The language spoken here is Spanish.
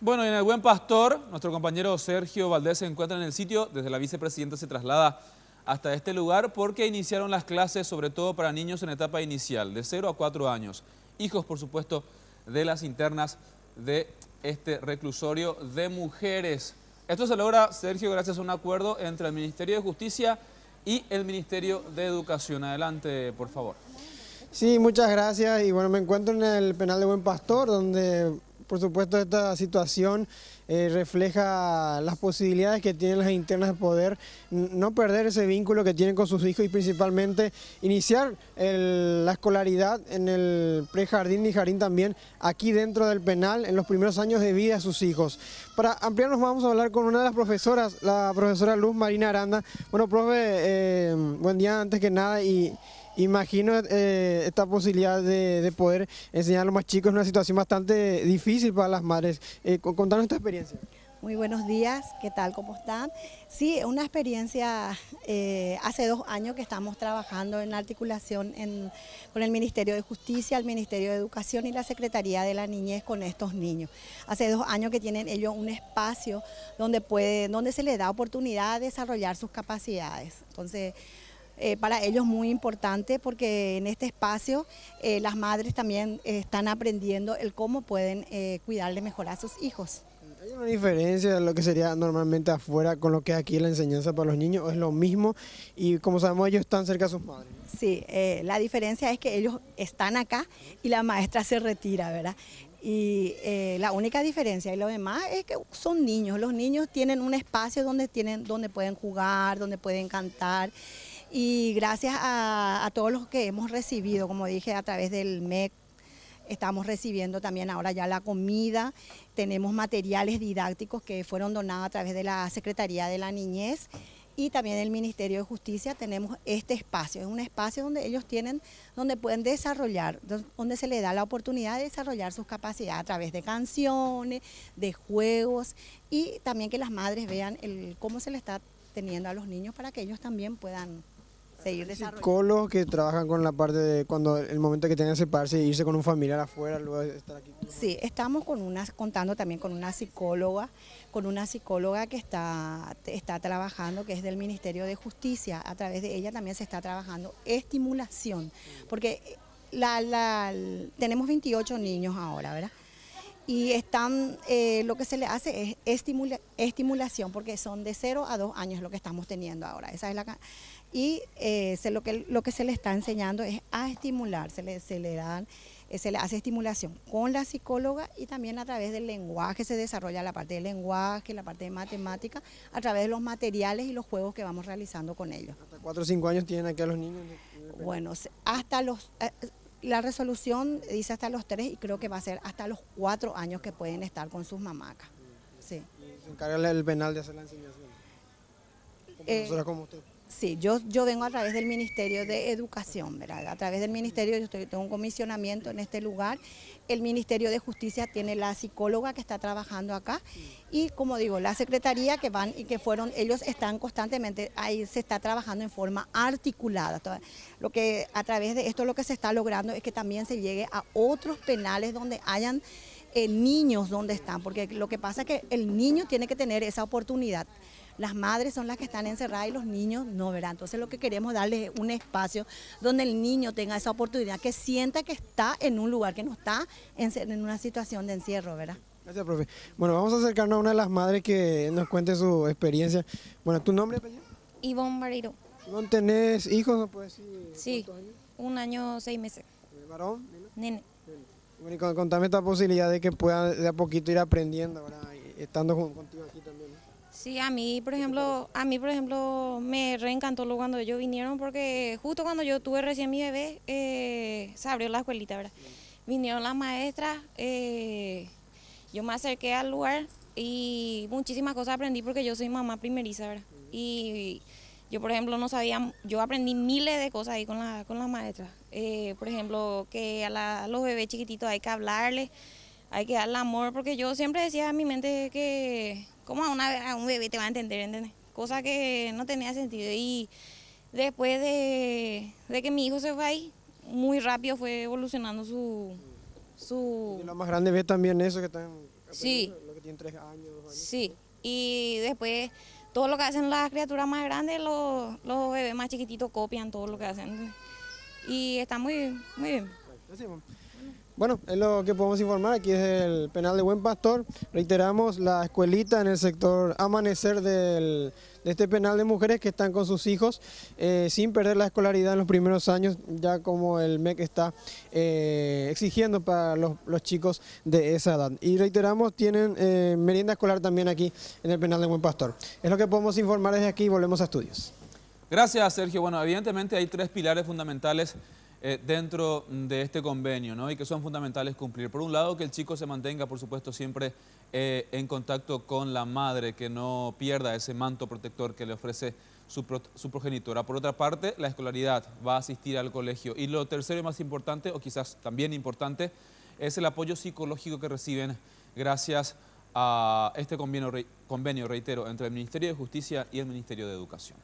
Bueno, en el Buen Pastor, nuestro compañero Sergio Valdés se encuentra en el sitio. Desde la vicepresidenta se traslada hasta este lugar porque iniciaron las clases, sobre todo para niños en etapa inicial, de 0 a 4 años. Hijos, por supuesto, de las internas de este reclusorio de mujeres. Esto se logra, Sergio, gracias a un acuerdo entre el Ministerio de Justicia y el Ministerio de Educación. Adelante, por favor. Sí, muchas gracias. Y bueno, me encuentro en el penal de Buen Pastor, donde por supuesto esta situación refleja las posibilidades que tienen las internas de poder no perder ese vínculo que tienen con sus hijos y principalmente iniciar la escolaridad en el prejardín y jardín también aquí dentro del penal en los primeros años de vida de sus hijos. Para ampliarnos vamos a hablar con una de las profesoras, la profesora Luz Marina Aranda. Bueno, profe, buen día antes que nada y imagino esta posibilidad de poder enseñar a los más chicos en una situación bastante difícil para las madres. Contanos tu experiencia. Muy buenos días, ¿qué tal? ¿Cómo están? Sí, una experiencia, hace 2 años que estamos trabajando en la articulación con el Ministerio de Justicia, el Ministerio de Educación y la Secretaría de la Niñez con estos niños. Hace 2 años que tienen ellos un espacio donde se les da oportunidad de desarrollar sus capacidades. Entonces, para ellos es muy importante porque en este espacio las madres también están aprendiendo el cómo pueden cuidarle mejor a sus hijos. ¿Hay una diferencia de lo que sería normalmente afuera con lo que es aquí la enseñanza para los niños? ¿O es lo mismo? Y como sabemos, ellos están cerca de sus padres. Sí, la diferencia es que ellos están acá y la maestra se retira, ¿verdad? Y la única diferencia y lo demás es que son niños. Los niños tienen un espacio donde pueden jugar, donde pueden cantar. Y gracias a todos los que hemos recibido, como dije, a través del MEC, estamos recibiendo también ahora ya la comida, tenemos materiales didácticos que fueron donados a través de la Secretaría de la Niñez y también del Ministerio de Justicia. Tenemos este espacio, es un espacio donde ellos donde pueden desarrollar, donde se les da la oportunidad de desarrollar sus capacidades a través de canciones, de juegos y también que las madres vean cómo se le está teniendo a los niños para que ellos también puedan seguir desarrollando. Psicólogos que trabajan con la parte de cuando el momento que tengan que separarse e irse con un familiar afuera, luego de estar aquí. Sí, estamos contando también con una psicóloga que está trabajando, que es del Ministerio de Justicia. A través de ella también se está trabajando estimulación, porque tenemos 28 niños ahora, ¿verdad? Y lo que se le hace es estimulación, porque son de 0 a 2 años lo que estamos teniendo ahora. Esa es y lo que se le está enseñando es a estimular, se le hace estimulación con la psicóloga y también a través del lenguaje se desarrolla la parte del lenguaje, la parte de matemática, a través de los materiales y los juegos que vamos realizando con ellos. ¿Hasta 4 o 5 años tienen aquí a los niños? Bueno, la resolución dice hasta los 3 y creo que va a ser hasta los 4 años que pueden estar con sus mamacas. Sí. ¿Y se encarga el penal de hacer la enseñanza? Como usted. Sí, yo vengo a través del Ministerio de Educación, ¿verdad? A través del Ministerio yo tengo un comisionamiento en este lugar. El Ministerio de Justicia tiene la psicóloga que está trabajando acá y, como digo, la secretaría que van y que fueron, ellos están constantemente, ahí se está trabajando en forma articulada. A través de esto lo que se está logrando es que también se llegue a otros penales donde hayan niños donde están, porque lo que pasa es que el niño tiene que tener esa oportunidad. Las madres son las que están encerradas y los niños no, ¿verdad? Entonces lo que queremos darle es un espacio donde el niño tenga esa oportunidad, que sienta que está en un lugar, que no está en una situación de encierro, ¿verdad? Gracias, profe. Bueno, vamos a acercarnos a una de las madres que nos cuente su experiencia. Bueno, ¿tu nombre, apellido? Ivonne Barreiro. Ivonne, ¿tenés hijos? ¿No puedes decir Sí, cuántos años? 1 año 6 meses. ¿Varón? Nene. Bueno, y contame esta posibilidad de que puedan de a poquito ir aprendiendo, ¿verdad? Y estando contigo aquí también, ¿no? Sí, a mí, por ejemplo, me reencantó lo cuando ellos vinieron porque justo cuando yo tuve recién mi bebé, se abrió la escuelita, ¿verdad? Vinieron las maestras, yo me acerqué al lugar y muchísimas cosas aprendí porque yo soy mamá primeriza, ¿verdad? Y yo, por ejemplo, no sabía, yo aprendí miles de cosas ahí con las maestras. Por ejemplo, que a los bebés chiquititos hay que hablarles, hay que darle amor, porque yo siempre decía en mi mente que como a un bebé te va a entender, ¿entendés? Cosa que no tenía sentido. Y después de que mi hijo se fue ahí, muy rápido fue evolucionando su... Y lo más grande ves también eso que están Sí. Lo que tienen 3 años, 2 años. Sí, y después todo lo que hacen las criaturas más grandes, los bebés más chiquititos copian todo lo que hacen. Y está muy bien. Gracias, mamá. Bueno, es lo que podemos informar aquí desde el penal de Buen Pastor. Reiteramos, la escuelita en el sector Amanecer de este penal de mujeres que están con sus hijos sin perder la escolaridad en los primeros años, ya como el MEC está exigiendo para los chicos de esa edad. Y reiteramos, tienen merienda escolar también aquí en el penal de Buen Pastor. Es lo que podemos informar desde aquí y volvemos a estudios. Gracias, Sergio. Bueno, evidentemente hay 3 pilares fundamentales dentro de este convenio, ¿no? Y que son fundamentales cumplir. Por un lado, que el chico se mantenga, por supuesto, siempre en contacto con la madre, que no pierda ese manto protector que le ofrece su progenitora. Por otra parte, la escolaridad, va a asistir al colegio. Y lo tercero y más importante, o quizás también importante, es el apoyo psicológico que reciben gracias a este convenio, reitero, entre el Ministerio de Justicia y el Ministerio de Educación.